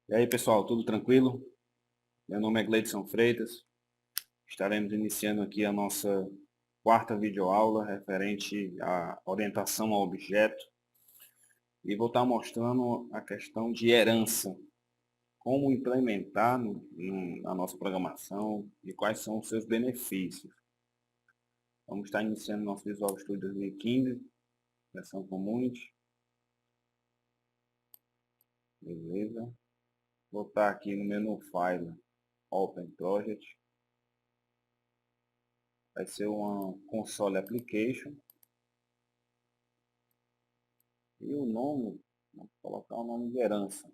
E aí, pessoal, tudo tranquilo? Meu nome é Gleidson Freitas. Estaremos iniciando aqui a nossa quarta videoaula referente à orientação ao objeto e vou estar mostrando a questão de herança, como implementar na nossa programação e quais são os seus benefícios. Vamos estar iniciando nosso Visual Studio 2015, versão Community. Beleza. Vou estar aqui no menu File, Open Project. Vai ser uma console application. E o nome, vamos colocar o nome de herança.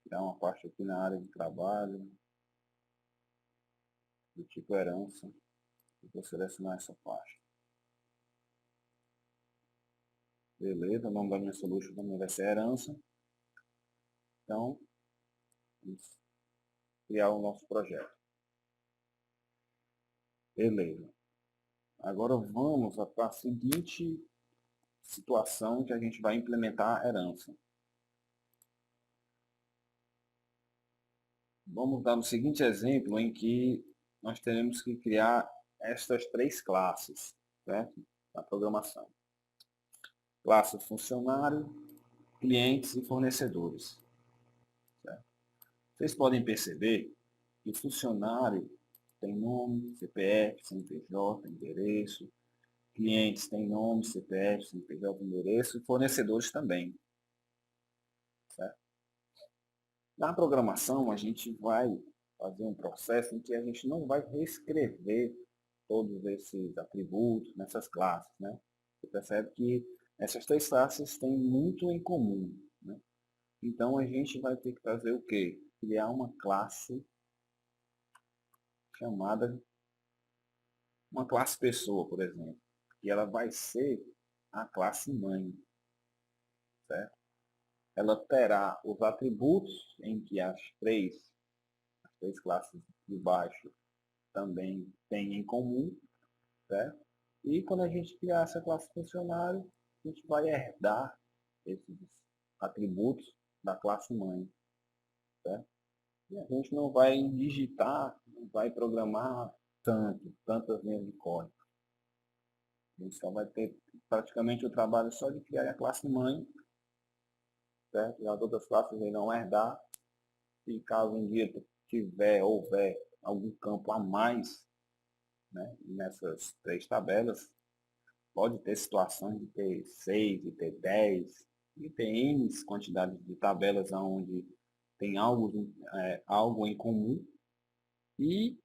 Criar uma parte aqui na área de trabalho, do tipo herança. E vou selecionar essa parte. Beleza, o nome da minha solution também vai ser herança. Então, vamos criar o nosso projeto. Beleza. Agora vamos para a seguinte situação que a gente vai implementar a herança. Vamos dar o seguinte exemplo em que nós teremos que criar estas três classes, certo? Na programação. Classe funcionário, clientes e fornecedores. Certo? Vocês podem perceber que funcionário tem nome, CPF, CNPJ, endereço, clientes têm nome, CPF, CNPJ, endereço e fornecedores também. Certo? Na programação, a gente vai fazer um processo em que a gente não vai reescrever todos esses atributos nessas classes. Né? Você percebe que essas três classes têm muito em comum. Né? Então, a gente vai ter que fazer o quê? Criar uma classe chamada, uma classe pessoa, por exemplo. E ela vai ser a classe mãe. Certo? Ela terá os atributos em que as três classes de baixo também têm em comum. Certo? E quando a gente criar essa classe funcionário, a gente vai herdar esses atributos da classe mãe. Certo? E a gente não vai digitar, não vai programar tantas linhas de código. A gente só vai ter praticamente o trabalho só de criar a classe mãe, certo? E as outras classes irão herdar. E caso um dia houver algum campo a mais, né, nessas três tabelas, pode ter situações de ter 6, de ter 10, de ter N quantidades de tabelas onde tem algo em comum e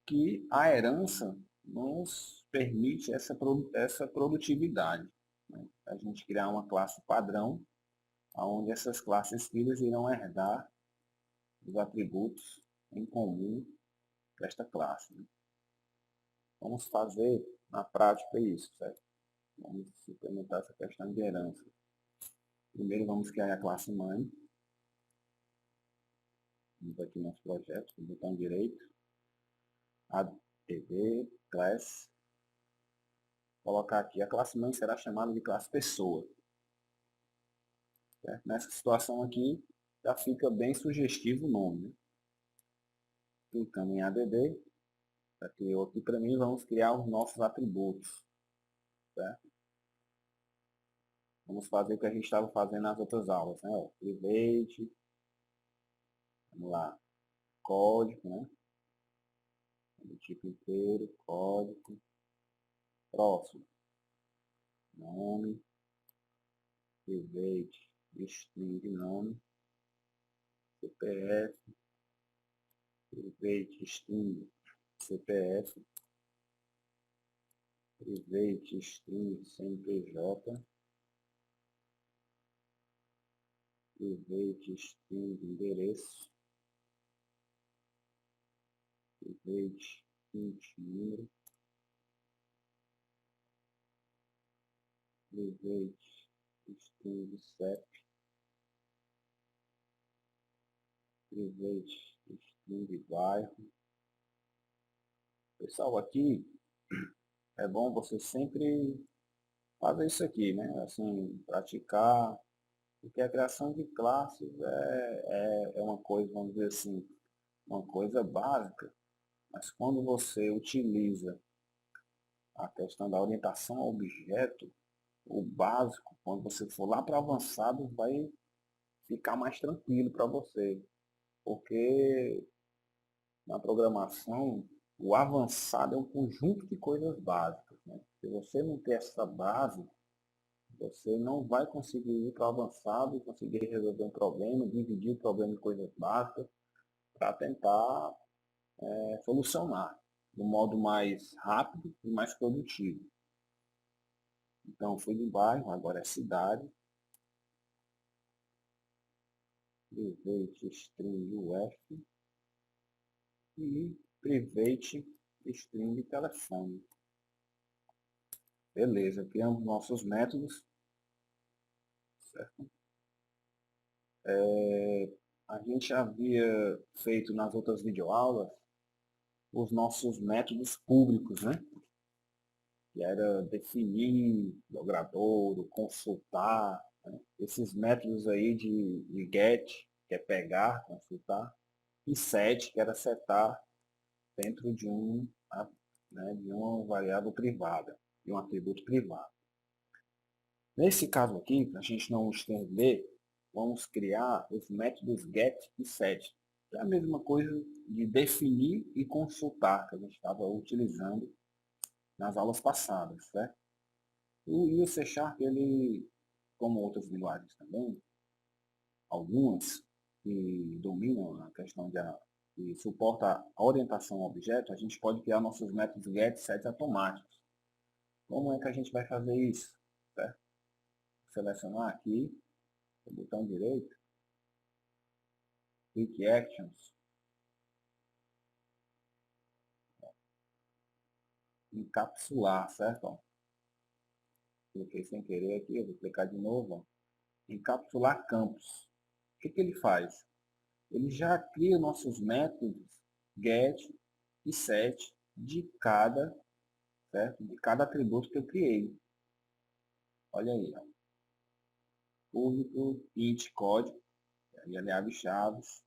que a herança nos permite essa produtividade. Né? A gente criar uma classe padrão, onde essas classes filhas irão herdar os atributos em comum desta classe. Né? Vamos fazer na prática isso, certo? Vamos implementar essa questão de herança. Primeiro vamos criar a classe mãe. Vamos aqui no nosso projeto, com o botão direito. Add class. Colocar aqui, a classe mãe será chamada de classe pessoa. Certo? Nessa situação aqui, já fica bem sugestivo o nome. Né? Clicando em add, aqui para mim, vamos criar os nossos atributos. Certo? Vamos fazer o que a gente estava fazendo nas outras aulas. Né? Private, vamos lá, código, né? Do tipo inteiro, código. Próximo, nome, private, string de nome, CPF, private, string, CPF, private, string, CNPJ, private, string, endereço, private, int, número, private, string, CEP, private, string, bairro. Pessoal, aqui é bom você sempre fazer isso aqui, né? Assim, praticar, Porque a criação de classes é uma coisa, vamos dizer assim, uma coisa básica, mas quando você utiliza a questão da orientação ao objeto, o básico, quando você for lá para o avançado, vai ficar mais tranquilo para você. Porque na programação, o avançado é um conjunto de coisas básicas. Né? Se você não ter essa base, você não vai conseguir ir para o avançado e conseguir resolver um problema, dividir o problema em coisas básicas para tentar solucionar do modo mais rápido e mais produtivo. Então, fui de bairro, agora é cidade. Private string UF e private string telefone. Beleza, criamos nossos métodos. Certo? A gente havia feito nas outras videoaulas os nossos métodos públicos, né? Que era definir, logradouro, consultar, né? Esses métodos aí de get, que é pegar, consultar, e set, que era setar dentro de de uma variável privada, de um atributo privado. Nesse caso aqui, para a gente não estender, vamos criar os métodos get e set. É a mesma coisa de definir e consultar que a gente estava utilizando nas aulas passadas, certo? E o C Sharp, ele, como outras linguagens também, algumas que dominam a questão de suporta a orientação ao objeto, a gente pode criar nossos métodos get e set automáticos. Como é que a gente vai fazer isso? Certo? Selecionar aqui o botão direito, Quick Actions, encapsular, certo? Ó, cliquei sem querer aqui, eu vou clicar de novo. Ó. Encapsular campos. O que ele faz? Ele já cria nossos métodos get e set de cada, certo? De cada atributo que eu criei. Olha aí, ó. Público, int, código, aí ele abre chaves,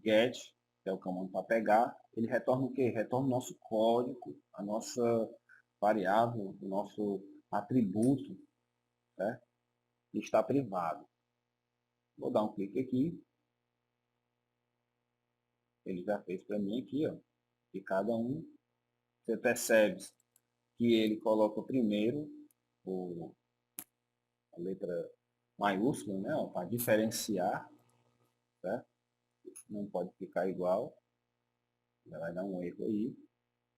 get, que é o comando para pegar, ele retorna o quê? Retorna o nosso código, a nossa variável, o nosso atributo, certo? Que está privado. Vou dar um clique aqui, ele já fez para mim aqui, ó, de cada um. Você percebe que ele coloca primeiro a letra maiúscula, né, para diferenciar, certo? Não pode ficar igual, já vai dar um erro aí.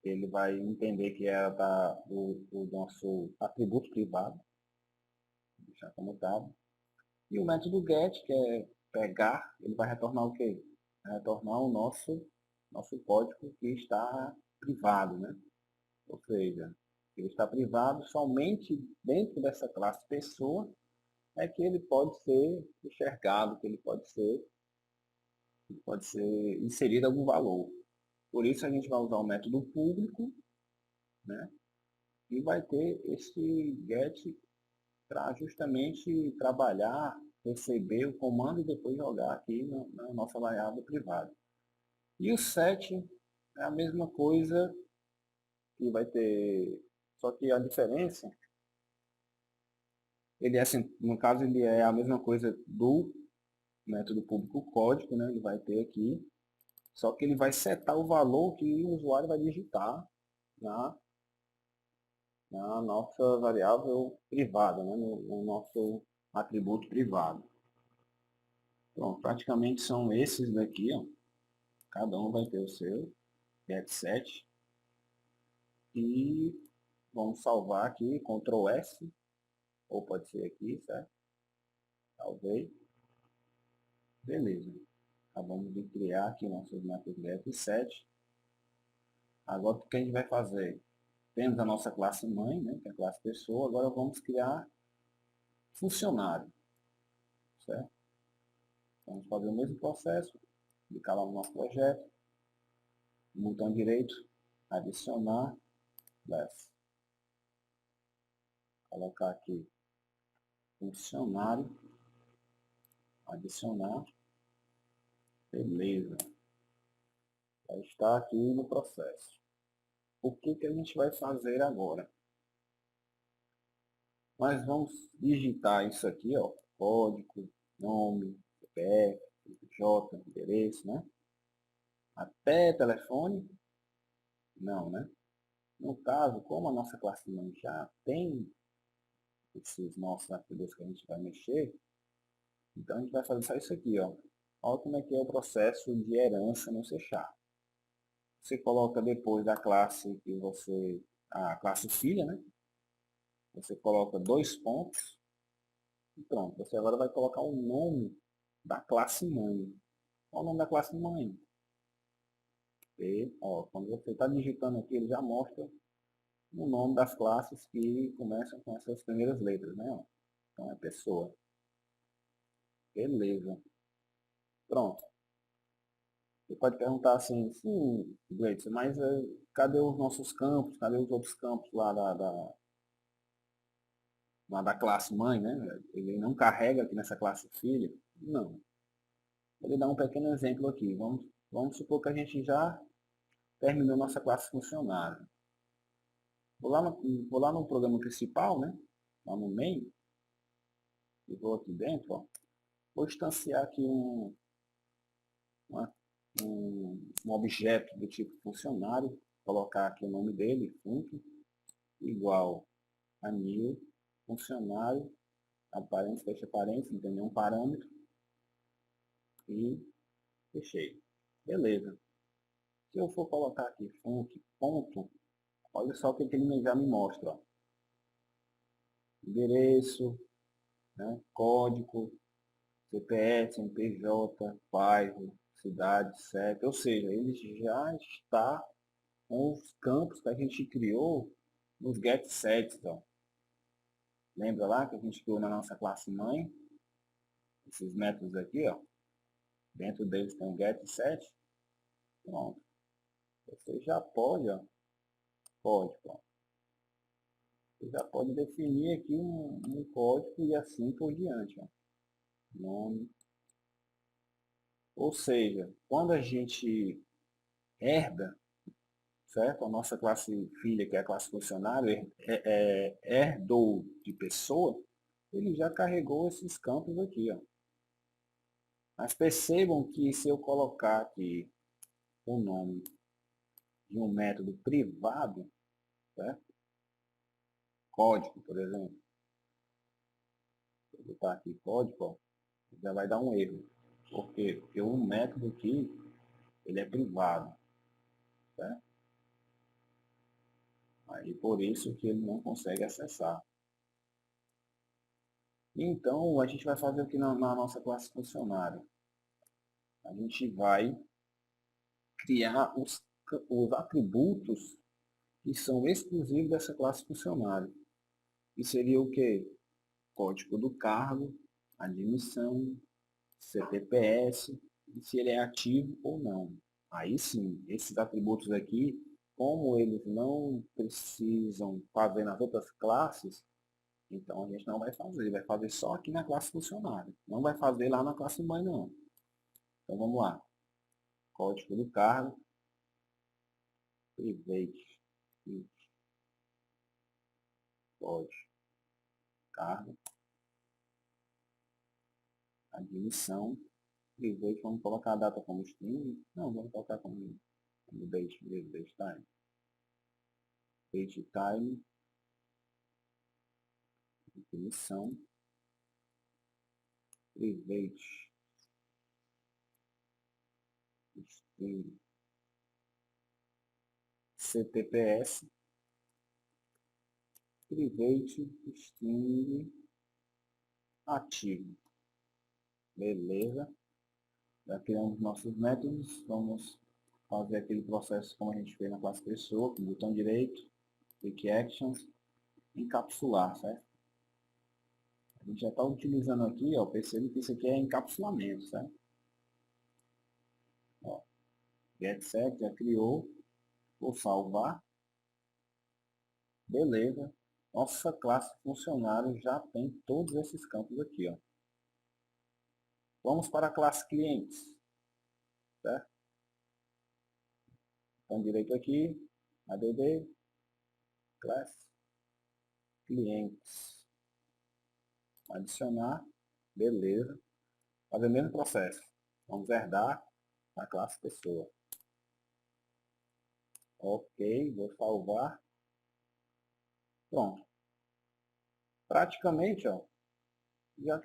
Ele vai entender que ela está o nosso atributo privado, vou deixar como estava. E o método get, que é pegar, ele vai retornar o quê? Vai retornar o nosso código que está privado, né? Ou seja, ele está privado somente dentro dessa classe pessoa é que ele pode ser enxergado, que ele pode ser inserido algum valor. Por isso a gente vai usar o método público, né? E vai ter esse get para justamente trabalhar, receber o comando e depois jogar aqui na nossa variável privada. E o set é a mesma coisa que vai ter, só que a diferença, ele é assim, no caso ele é a mesma coisa do método público código, né? Ele vai ter aqui, só que ele vai setar o valor que o usuário vai digitar na, na nossa variável privada, né? No nosso atributo privado. Pronto, praticamente são esses daqui, ó. Cada um vai ter o seu get7. E vamos salvar aqui, Ctrl S, ou pode ser aqui, certo? Salvei. Beleza. Acabamos de criar aqui nossos métodos get7. Agora o que a gente vai fazer? Temos a nossa classe mãe, né, que é a classe pessoa, agora vamos criar funcionário, certo? Vamos fazer o mesmo processo, clicar lá no nosso projeto, botão direito, adicionar, less. Colocar aqui funcionário, Adicionar. Beleza. Já está aqui no processo. O que a gente vai fazer agora? Nós vamos digitar isso aqui, ó, código, nome, CPF, J, endereço, né? Até telefone? Não, né? No caso, como a nossa classe mãe já tem esses nossos atributos que a gente vai mexer, então a gente vai fazer só isso aqui, ó. Olha como é que é o processo de herança no C#. Você coloca depois da classe que você, a classe filha, né? Você coloca 2 pontos e pronto. Você agora vai colocar o nome da classe mãe. Qual o nome da classe mãe? E, ó, quando você está digitando aqui, ele já mostra o nome das classes que começam com essas primeiras letras, né? Ó. Então é pessoa. Beleza. Pronto. Você pode perguntar assim, sim, Gleidson, mas cadê os nossos campos? Cadê os outros campos lá da classe mãe, né? Ele não carrega aqui nessa classe filha? Não. Vou lhe dar um pequeno exemplo aqui. Vamos supor que a gente já terminou nossa classe funcionário. Vou lá no programa principal, né? Lá no main, e vou aqui dentro, ó. Vou instanciar aqui um objeto do tipo funcionário, colocar aqui o nome dele, func, igual a new, funcionário, aparência, fecha parênteses, não tem nenhum parâmetro, e fechei. Beleza. Se eu for colocar aqui func, ponto, olha só o que ele já me mostra. Ó. Endereço, né, código, CPF, CNPJ, bairro, cidade, CEP, ou seja, ele já está com os campos que a gente criou nos getSets. Ó. Lembra lá que a gente criou na nossa classe mãe? Esses métodos aqui, ó. Dentro deles tem o getSet. Pronto. Você já pode, ó. Código, você já pode definir aqui um código e assim por diante. Ó. Nome. Ou seja, quando a gente herda, certo? A nossa classe filha, que é a classe funcionário, herdou de pessoa, ele já carregou esses campos aqui. Ó. Mas percebam que se eu colocar aqui o nome de um método privado, certo? Código, por exemplo, vou botar aqui código, ó, já vai dar um erro. Por quê? Porque o método aqui, ele é privado. Certo? Aí por isso que ele não consegue acessar. Então, a gente vai fazer aqui na nossa classe funcionário. A gente vai criar os atributos que são exclusivos dessa classe funcionário. E seria o que? Código do cargo, admissão, CTPS, e se ele é ativo ou não. Aí sim, esses atributos aqui, como eles não precisam fazer nas outras classes, então a gente não vai fazer só aqui na classe funcionário. Não vai fazer lá na classe mãe não. Então vamos lá. Código do cargo, private, código, cargo, admissão, private, vamos colocar a data como string? Não, vamos colocar como date mesmo, date time. Date time, definição, private, string, CTPS, private, string, ativo. Beleza. Já criamos nossos métodos, vamos fazer aquele processo como a gente fez na classe pessoa, com o botão direito, click actions, encapsular, certo? A gente já está utilizando aqui, ó, percebe que isso aqui é encapsulamento, certo? Ó, getSet já criou, vou salvar, beleza. Nossa classe funcionário já tem todos esses campos aqui, ó. Vamos para a classe clientes. Certo? Então, direito aqui, add, classe clientes. Adicionar, beleza. Fazer o mesmo processo. Vamos herdar a classe pessoa. Ok, vou salvar. Pronto. Praticamente, ó, já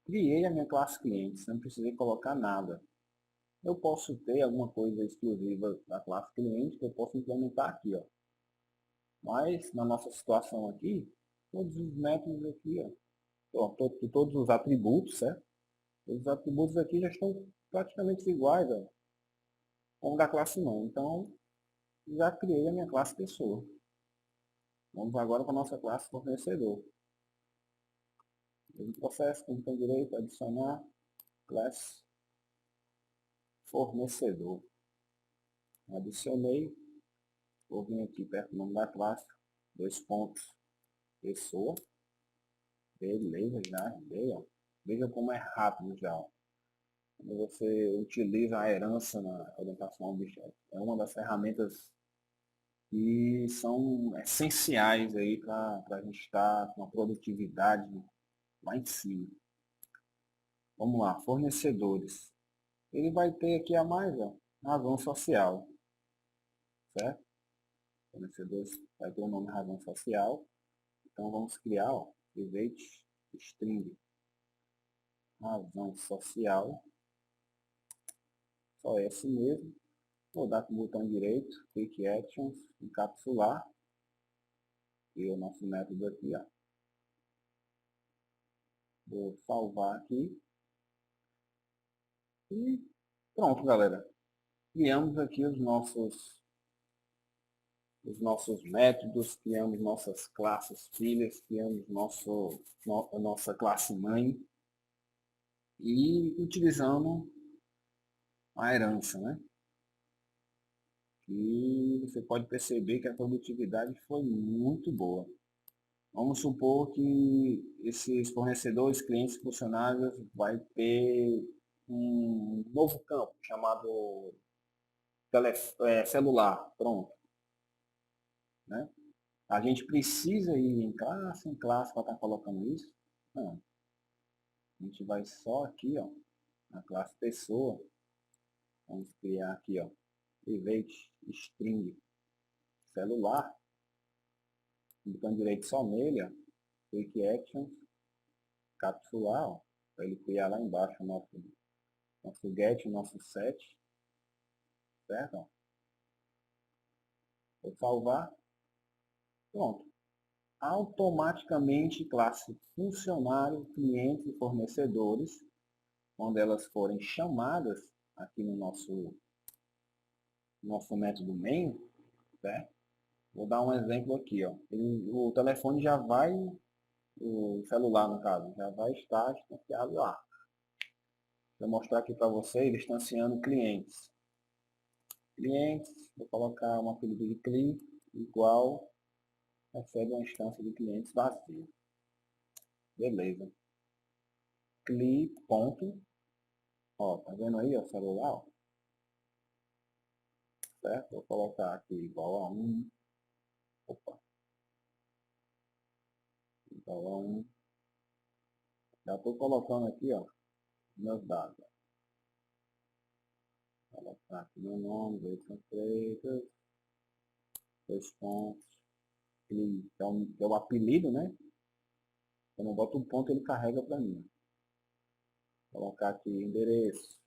criei a minha classe clientes, não precisei colocar nada. Eu posso ter alguma coisa exclusiva da classe cliente que eu posso implementar aqui, ó. Mas na nossa situação aqui, todos os métodos aqui, ó, todos os atributos, certo? Os atributos aqui já estão praticamente iguais, ó, como da classe mãe. Então, já criei a minha classe pessoa. Vamos agora para a nossa classe fornecedor. Mesmo processo, como tem direito, adicionar classe fornecedor. Adicionei, vou vir aqui perto do nome da classe, 2 pontos, pessoa. Beleza, já dei, ó. Veja como é rápido já. Ó. Quando você utiliza a herança na orientação a objeto. É uma das ferramentas que são essenciais aí para a gente estar com a produtividade lá em cima. Vamos lá, fornecedores. Ele vai ter aqui a mais, ó, razão social, certo? Fornecedores vai ter o nome razão social. Então vamos criar, ó, private string razão social. Só esse mesmo. Vou dar com o botão direito, Quick Actions, encapsular. E o nosso método aqui, ó. Vou salvar aqui. E pronto, galera. Criamos aqui os nossos métodos, criamos nossas classes filhas, criamos a nossa classe mãe. E utilizando a herança, né? E você pode perceber que a produtividade foi muito boa. Vamos supor que esses fornecedores, clientes, funcionários vai ter um novo campo chamado celular, pronto. Né? A gente precisa ir em classe para estar colocando isso? Não. A gente vai só aqui, ó, na classe pessoa. Vamos criar aqui, ó, private string celular. Botão direito só nele, ó, Quick Actions, capsular, ó, para ele criar lá embaixo o nosso get, nosso set, certo? Ó. Vou salvar, pronto. Automaticamente classe funcionário, clientes e fornecedores, quando elas forem chamadas aqui no nosso método main, certo? Vou dar um exemplo aqui, ó. O telefone já vai, o celular no caso, já vai estar instanciado lá. Vou mostrar aqui para vocês, distanciando clientes. Clientes, vou colocar um apelido de CLI igual, recebe uma instância de clientes vazia. Beleza. CLI ponto, ó, tá vendo aí o celular? Ó. Certo? Vou colocar aqui igual a 1. Opa. Igual a 1. Já estou colocando aqui, ó, meus dados. Vou colocar aqui meu nome, Wilson Freitas, 2 pontos. CLI, é o apelido, né? Quando eu boto um ponto, ele carrega para mim. Vou colocar aqui endereço.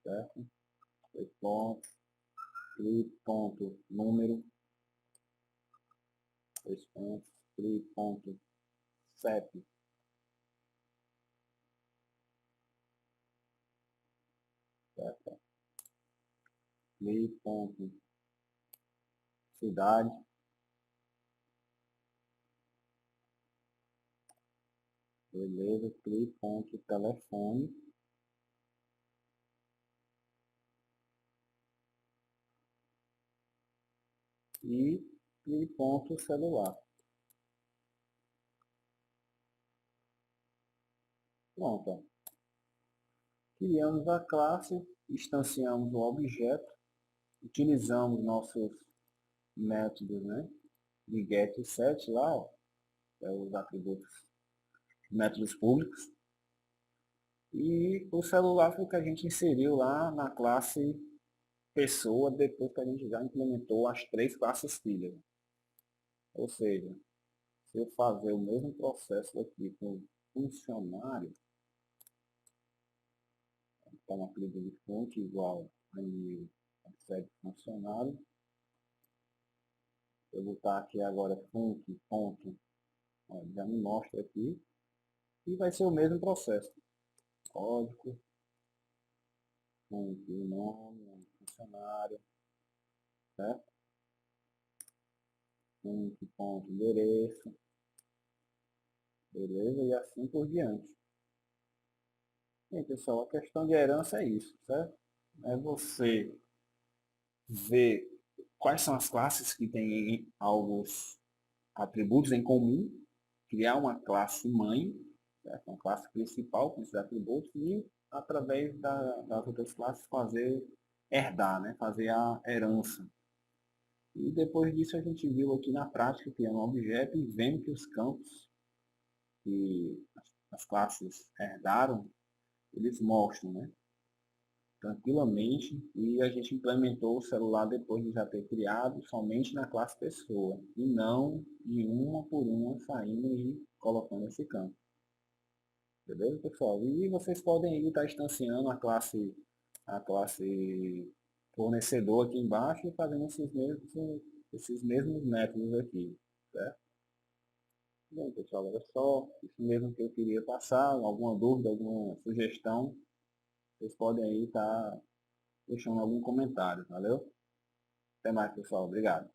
Certo? 2 pontos. CLI ponto número. 2 pontos. CLI ponto CEP. Certo? CLI ponto cidade. Beleza, CLI ponto telefone. E CLI ponto celular. Pronto, ó. Criamos a classe, instanciamos o objeto, utilizamos nossos métodos, né, de get e set lá, ó, os atributos, métodos públicos. E o celular foi o que a gente inseriu lá na classe pessoa, depois que a gente já implementou as 3 classes filhas. Ou seja, se eu fazer o mesmo processo aqui com funcionário, então apelido de fonte igual a new funcionário, eu vou botar aqui agora fonte, ponto, ó, já me mostra aqui, e vai ser o mesmo processo. Código, fonte, nome, funcionário, certo? Fonte, ponto, endereço, beleza? E assim por diante. Bem, pessoal, a questão de herança é isso, certo? É você ver quais são as classes que têm alguns atributos em comum, criar uma classe mãe, certo? Uma classe principal com esses atributos e, através das outras classes, fazer herdar, né? Fazer a herança. E depois disso a gente viu aqui na prática, criando um objeto e vendo que os campos que as classes herdaram, eles mostram, né? Tranquilamente, e a gente implementou o celular depois de já ter criado somente na classe pessoa e não de uma por uma saindo e colocando esse campo. Beleza, pessoal? E vocês podem estar instanciando a classe fornecedor aqui embaixo e fazendo esses mesmos métodos aqui, certo? Bem, pessoal, era só isso mesmo que eu queria passar. Alguma dúvida, alguma sugestão, vocês podem aí estar deixando algum comentário, valeu? Até mais, pessoal. Obrigado.